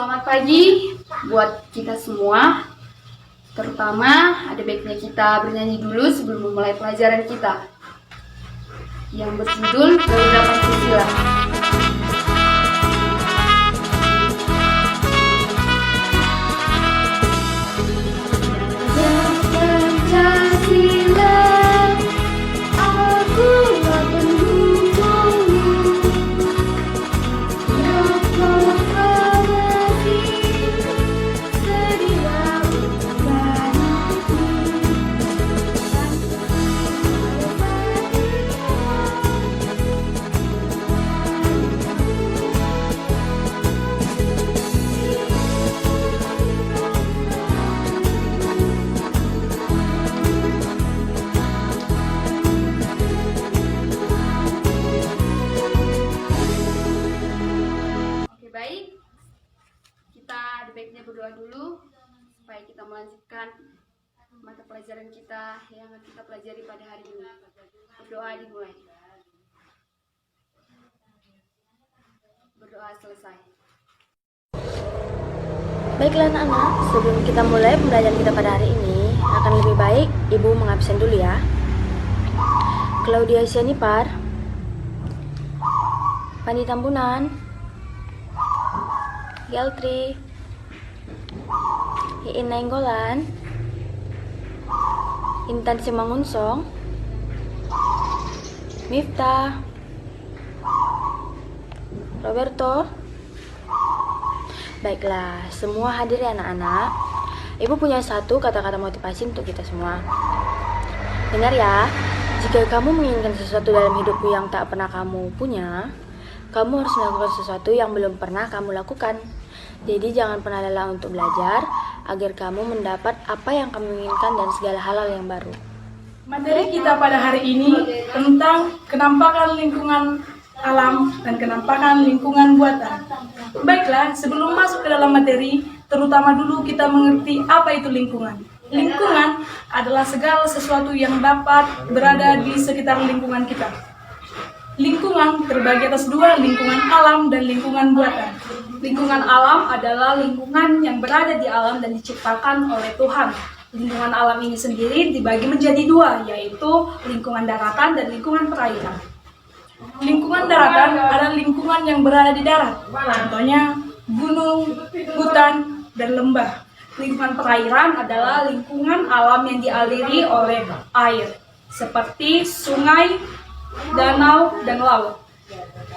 Selamat pagi buat kita semua. Terutama ada baiknya kita bernyanyi dulu sebelum memulai pelajaran kita yang berjudul Garuda Pancasila. Baik, kita ada baiknya berdoa dulu supaya kita melanjutkan mata pelajaran kita yang kita pelajari pada hari ini. Berdoa dimulai. Berdoa selesai. Baiklah anak-anak, sebelum kita mulai pembelajaran kita pada hari ini, akan lebih baik Ibu mengabsen dulu ya. Claudia Sianipar, Pandi Tambunan, Geltri, Iin Nainggolan, Intan Simangunsong, Miftah, Roberto. Baiklah, semua hadir ya anak-anak. Ibu punya satu kata-kata motivasi untuk kita semua. Dengar ya, jika kamu menginginkan sesuatu dalam hidupmu yang tak pernah kamu punya, kamu harus melakukan sesuatu yang belum pernah kamu lakukan. Jadi jangan pernah lelah untuk belajar agar kamu mendapat apa yang kamu inginkan dan segala hal yang baru. Materi kita pada hari ini tentang kenampakan lingkungan alam dan kenampakan lingkungan buatan. Baiklah, sebelum masuk ke dalam materi, terutama dulu kita mengerti apa itu lingkungan. Lingkungan adalah segala sesuatu yang dapat berada di sekitar lingkungan kita. Lingkungan terbagi atas dua, lingkungan alam dan lingkungan buatan. Lingkungan alam adalah lingkungan yang berada di alam dan diciptakan oleh Tuhan. Lingkungan alam ini sendiri dibagi menjadi dua, yaitu lingkungan daratan dan lingkungan perairan. Lingkungan daratan adalah lingkungan yang berada di darat, contohnya gunung, hutan, dan lembah. Lingkungan perairan adalah lingkungan alam yang dialiri oleh air, seperti sungai, danau, dan laut.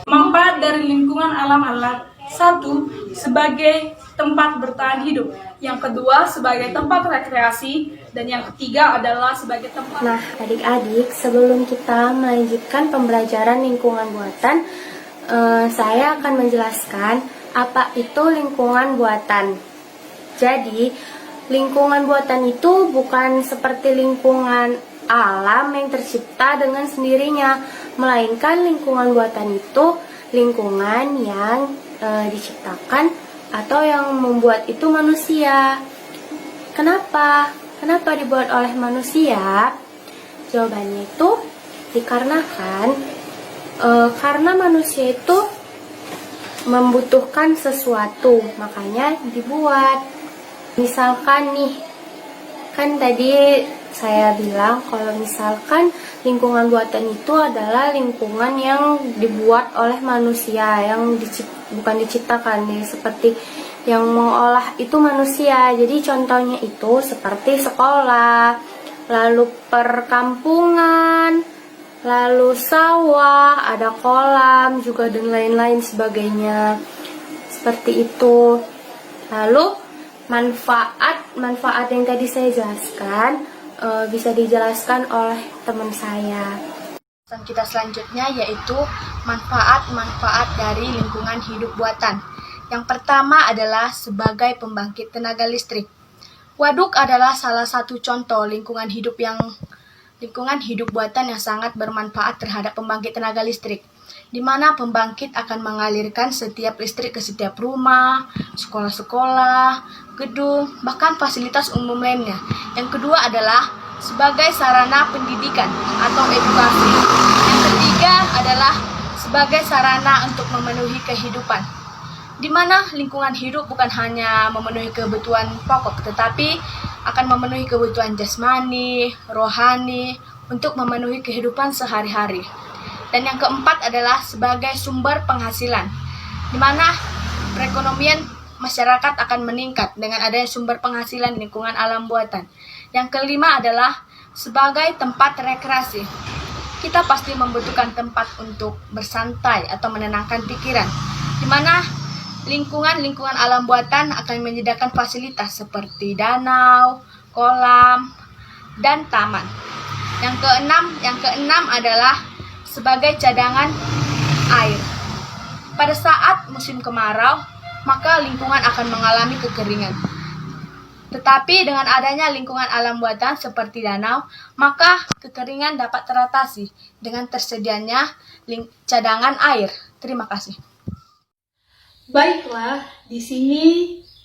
Manfaat dari lingkungan alam adalah: satu, sebagai tempat bertahan hidup. Yang kedua, sebagai tempat rekreasi. Dan yang ketiga adalah sebagai tempat... Nah, adik-adik, sebelum kita melanjutkan pembelajaran lingkungan buatan, saya akan menjelaskan apa itu lingkungan buatan. Jadi, lingkungan buatan itu bukan seperti lingkungan alam yang tercipta dengan sendirinya, melainkan lingkungan buatan itu lingkungan yang diciptakan atau yang membuat itu manusia. Kenapa dibuat oleh manusia? Jawabannya itu dikarenakan karena manusia itu membutuhkan sesuatu, makanya dibuat. Misalkan nih, kan tadi saya bilang kalau misalkan lingkungan buatan itu adalah lingkungan yang dibuat oleh manusia, yang bukan diciptakan, ya, seperti yang mengolah itu manusia. Jadi contohnya itu seperti sekolah, lalu perkampungan, lalu sawah, ada kolam juga dan lain-lain sebagainya. Seperti itu. Lalu manfaat yang tadi saya jelaskan bisa dijelaskan oleh teman saya. Kita selanjutnya yaitu manfaat-manfaat dari lingkungan hidup buatan. Yang pertama adalah sebagai pembangkit tenaga listrik. Waduk adalah salah satu contoh lingkungan hidup buatan yang sangat bermanfaat terhadap pembangkit tenaga listrik, di mana pembangkit akan mengalirkan setiap listrik ke setiap rumah, sekolah-sekolah, gedung, bahkan fasilitas umum lainnya. Yang kedua adalah sebagai sarana pendidikan atau edukasi. Yang ketiga adalah sebagai sarana untuk memenuhi kehidupan. di mana lingkungan hidup bukan hanya memenuhi kebutuhan pokok, tetapi akan memenuhi kebutuhan jasmani, rohani, untuk memenuhi kehidupan sehari-hari. Dan yang keempat adalah sebagai sumber penghasilan, di mana perekonomian masyarakat akan meningkat dengan adanya sumber penghasilan di lingkungan alam buatan. Yang kelima adalah sebagai tempat rekreasi. Kita pasti membutuhkan tempat untuk bersantai atau menenangkan pikiran, di mana lingkungan alam buatan akan menyediakan fasilitas seperti danau, kolam, dan taman. Yang keenam adalah sebagai cadangan air. Pada saat musim kemarau, maka lingkungan akan mengalami kekeringan. Tetapi dengan adanya lingkungan alam buatan seperti danau, maka kekeringan dapat teratasi dengan tersedianya cadangan air. Terima kasih. Baiklah, di sini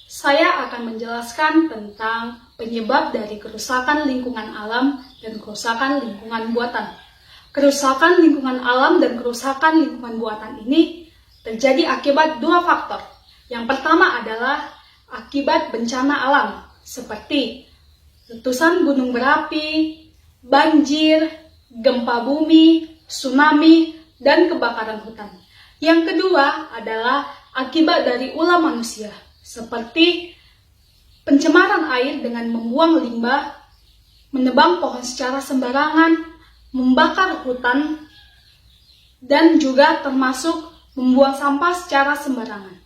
saya akan menjelaskan tentang penyebab dari kerusakan lingkungan alam dan kerusakan lingkungan buatan. Kerusakan lingkungan alam dan kerusakan lingkungan buatan ini terjadi akibat dua faktor. Yang pertama adalah akibat bencana alam, seperti letusan gunung berapi, banjir, gempa bumi, tsunami, dan kebakaran hutan. Yang kedua adalah akibat dari ulah manusia, seperti pencemaran air dengan membuang limbah, menebang pohon secara sembarangan, membakar hutan, dan juga termasuk membuang sampah secara sembarangan.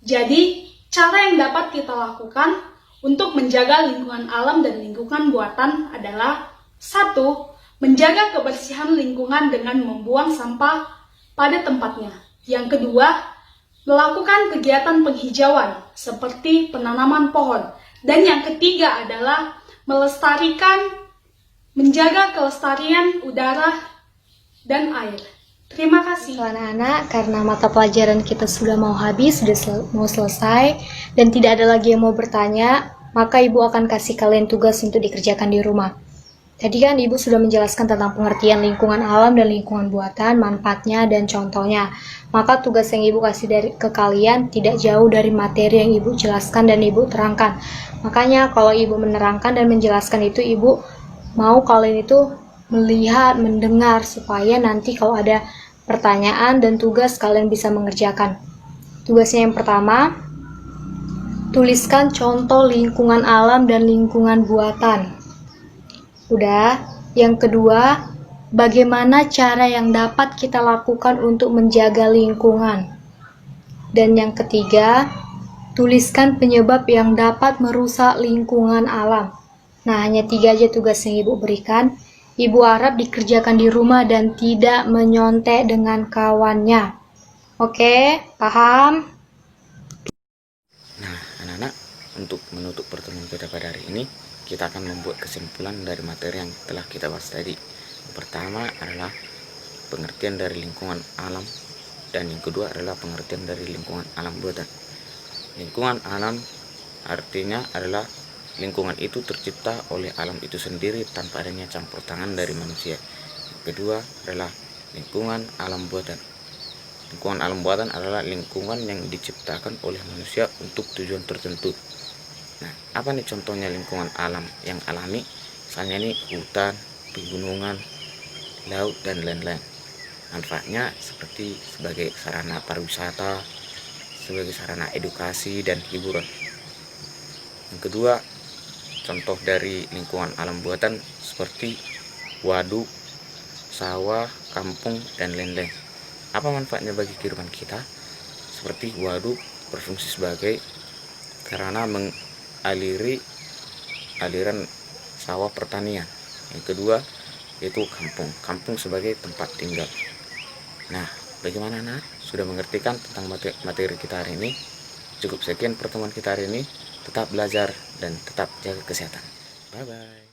Jadi, cara yang dapat kita lakukan untuk menjaga lingkungan alam dan lingkungan buatan adalah 1. Menjaga kebersihan lingkungan dengan membuang sampah pada tempatnya. Yang kedua, melakukan kegiatan penghijauan seperti penanaman pohon. Dan yang ketiga adalah menjaga kelestarian udara dan air. Terima kasih. Anak-anak, karena mata pelajaran kita sudah mau habis, mau selesai, dan tidak ada lagi yang mau bertanya, maka Ibu akan kasih kalian tugas untuk dikerjakan di rumah. Tadi kan Ibu sudah menjelaskan tentang pengertian lingkungan alam dan lingkungan buatan, manfaatnya dan contohnya. Maka tugas yang Ibu kasih ke kalian tidak jauh dari materi yang Ibu jelaskan dan Ibu terangkan. Makanya kalau Ibu menerangkan dan menjelaskan itu, Ibu mau kalian itu melihat, mendengar, supaya nanti kalau ada pertanyaan dan tugas kalian bisa mengerjakan. Tugasnya yang pertama, tuliskan contoh lingkungan alam dan lingkungan buatan. Udah. Yang kedua, bagaimana cara yang dapat kita lakukan untuk menjaga lingkungan. Dan yang ketiga, tuliskan penyebab yang dapat merusak lingkungan alam. Nah, hanya 3 aja tugas yang Ibu berikan. Ibu harap dikerjakan di rumah dan tidak menyontek dengan kawannya. Oke, paham? Nah, anak-anak, untuk menutup pertemuan kita pada hari ini, kita akan membuat kesimpulan dari materi yang telah kita bahas tadi. Yang pertama adalah pengertian dari lingkungan alam, dan yang kedua adalah pengertian dari lingkungan alam buatan. Lingkungan alam artinya adalah lingkungan itu tercipta oleh alam itu sendiri tanpa adanya campur tangan dari manusia. Yang kedua adalah lingkungan alam buatan. Lingkungan alam buatan adalah lingkungan yang diciptakan oleh manusia untuk tujuan tertentu. Nah, apa nih contohnya lingkungan alam yang alami? Misalnya nih hutan, pegunungan, laut, dan lain-lain. Manfaatnya seperti sebagai sarana pariwisata, sebagai sarana edukasi dan hiburan. Yang kedua, contoh dari lingkungan alam buatan seperti waduk, sawah, kampung, dan lain-lain. Apa manfaatnya bagi kehidupan kita? Seperti waduk berfungsi sebagai sarana mengaliri aliran sawah pertanian. Yang kedua yaitu kampung sebagai tempat tinggal. Nah, bagaimana anak? Sudah mengertikan tentang materi kita hari ini? Cukup sekian pertemuan kita hari ini. Tetap belajar dan tetap jaga kesehatan. Bye-bye.